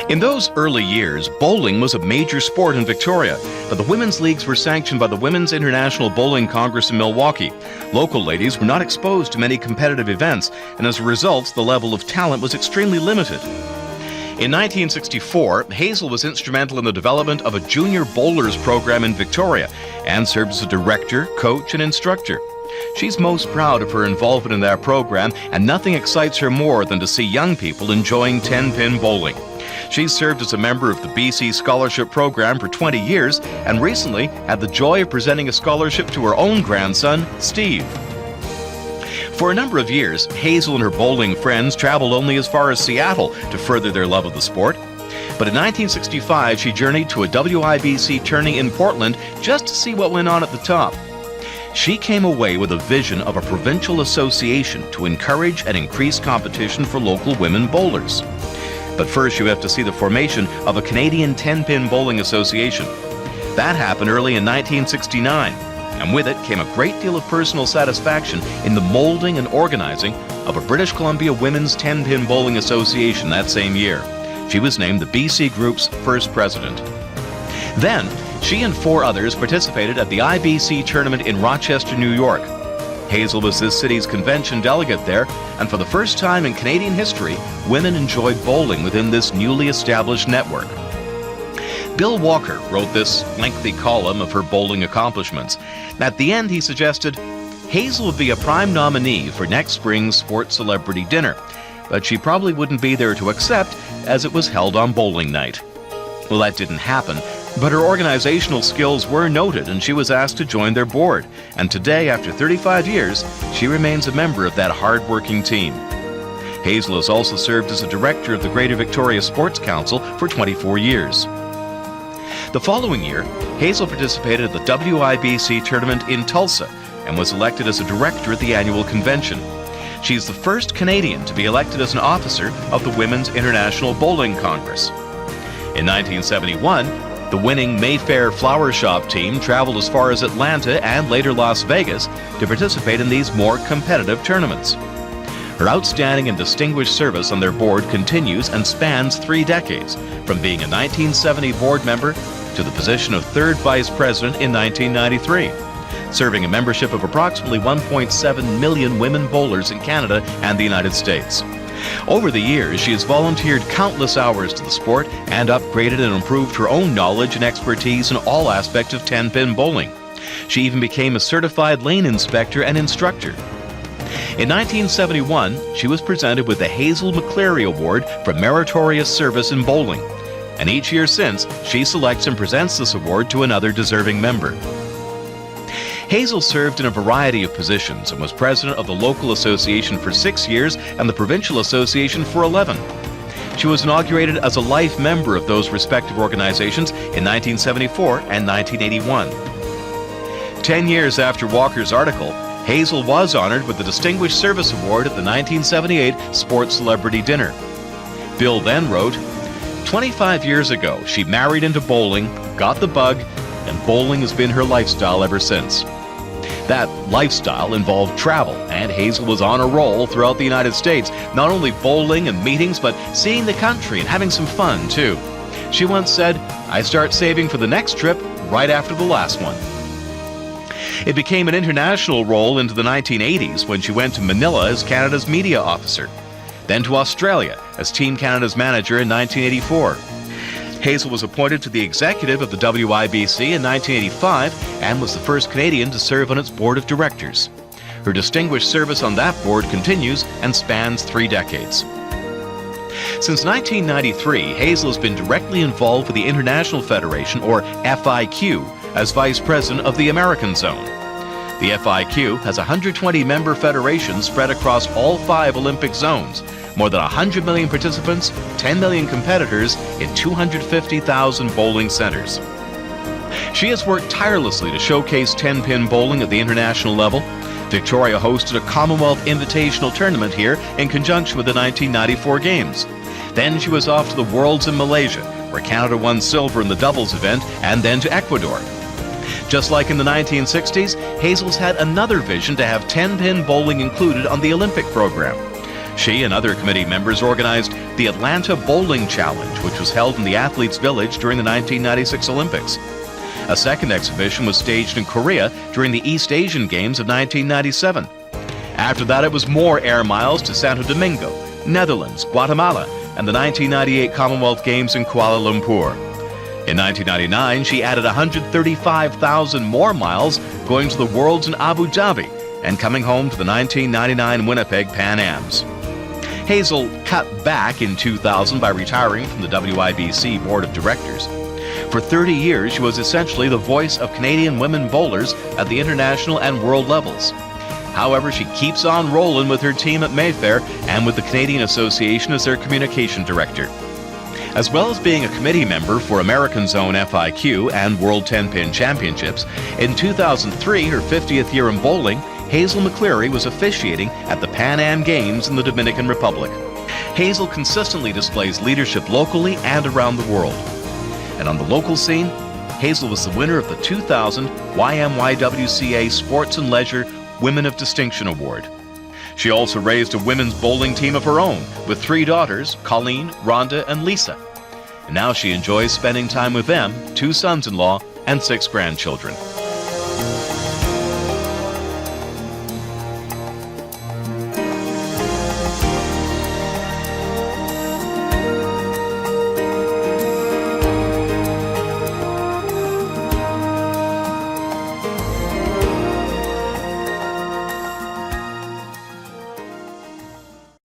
In those early years, bowling was a major sport in Victoria, but the women's leagues were sanctioned by the Women's International Bowling Congress in Milwaukee. Local ladies were not exposed to many competitive events, and as a result, the level of talent was extremely limited. In 1964, Hazel was instrumental in the development of a junior bowlers program in Victoria and served as a director, coach, and instructor. She's most proud of her involvement in that program, and nothing excites her more than to see young people enjoying 10-pin bowling. She's served as a member of the BC Scholarship Program for 20 years and recently had the joy of presenting a scholarship to her own grandson, Steve. For a number of years, Hazel and her bowling friends traveled only as far as Seattle to further their love of the sport. But in 1965, she journeyed to a WIBC tourney in Portland just to see what went on at the top. She came away with a vision of a provincial association to encourage and increase competition for local women bowlers. But first, you have to see the formation of a Canadian 10-pin bowling association. That happened early in 1969, and with it came a great deal of personal satisfaction in the molding and organizing of a British Columbia Women's 10-pin bowling association that same year. She was named the BC Group's first president. Then, she and 4 others participated at the IBC tournament in Rochester, New York. Hazel was this city's convention delegate there, and for the first time in Canadian history, women enjoyed bowling within this newly established network. Bill Walker wrote this lengthy column of her bowling accomplishments. At the end, he suggested, Hazel would be a prime nominee for next spring's sports celebrity dinner, but she probably wouldn't be there to accept, as it was held on bowling night. Well, that didn't happen, but her organizational skills were noted and she was asked to join their board. And today, after 35 years, she remains a member of that hard-working team. Hazel has also served as a director of the Greater Victoria Sports Council for 24 years. The following year, Hazel participated at the WIBC tournament in Tulsa and was elected as a director at the annual convention. She's the first Canadian to be elected as an officer of the Women's International Bowling Congress. In 1971, the winning Mayfair Flower Shop team traveled as far as Atlanta and later Las Vegas to participate in these more competitive tournaments. Her outstanding and distinguished service on their board continues and spans 3 decades, from being a 1970 board member to the position of 3rd Vice President in 1993, serving a membership of approximately 1.7 million women bowlers in Canada and the United States. Over the years, she has volunteered countless hours to the sport and upgraded and improved her own knowledge and expertise in all aspects of 10-pin bowling. She even became a certified lane inspector and instructor. In 1971, she was presented with the Hazel McLeary Award for Meritorious Service in Bowling, and each year since, she selects and presents this award to another deserving member. Hazel served in a variety of positions and was president of the local association for 6 years and the provincial association for 11. She was inaugurated as a life member of those respective organizations in 1974 and 1981. 10 years after Walker's article, Hazel was honored with the Distinguished Service Award at the 1978 Sports Celebrity Dinner. Bill then wrote, 25 years ago, she married into bowling, got the bug, and bowling has been her lifestyle ever since. That lifestyle involved travel, and Hazel was on a roll throughout the United States, not only bowling and meetings, but seeing the country and having some fun, too. She once said, I start saving for the next trip right after the last one. It became an international role into the 1980s when she went to Manila as Canada's media officer, then to Australia as Team Canada's manager in 1984. Hazel was appointed to the executive of the WIBC in 1985 and was the first Canadian to serve on its board of directors. Her distinguished service on that board continues and spans 3 decades. Since 1993, Hazel has been directly involved with the International Federation, or FIQ, as vice president of the American Zone. The FIQ has 120 member federations spread across all 5 Olympic zones, more than 100 million participants, 10 million competitors in 250,000 bowling centers. She has worked tirelessly to showcase 10-pin bowling at the international level. Victoria hosted a Commonwealth Invitational tournament here in conjunction with the 1994 Games. Then she was off to the Worlds in Malaysia, where Canada won silver in the doubles event, and then to Ecuador. Just like in the 1960s, Hazel's had another vision to have 10-pin bowling included on the Olympic program. She and other committee members organized the Atlanta Bowling Challenge, which was held in the Athletes' Village during the 1996 Olympics. A second exhibition was staged in Korea during the East Asian Games of 1997. After that, it was more air miles to Santo Domingo, Netherlands, Guatemala, and the 1998 Commonwealth Games in Kuala Lumpur. In 1999, she added 135,000 more miles, going to the Worlds in Abu Dhabi and coming home to the 1999 Winnipeg Pan Ams. Hazel cut back in 2000 by retiring from the WIBC Board of Directors. For 30 years, she was essentially the voice of Canadian women bowlers at the international and world levels. However, she keeps on rolling with her team at Mayfair and with the Canadian Association as their communication director. As well as being a committee member for American Zone FIQ and World 10-Pin Championships, in 2003, her 50th year in bowling, Hazel McLeary was officiating at the Pan Am Games in the Dominican Republic. Hazel consistently displays leadership locally and around the world. And on the local scene, Hazel was the winner of the 2000 YMYWCA Sports and Leisure Women of Distinction Award. She also raised a women's bowling team of her own with 3 daughters, Colleen, Rhonda, and Lisa. And now she enjoys spending time with them, 2 sons-in-law, and 6 grandchildren.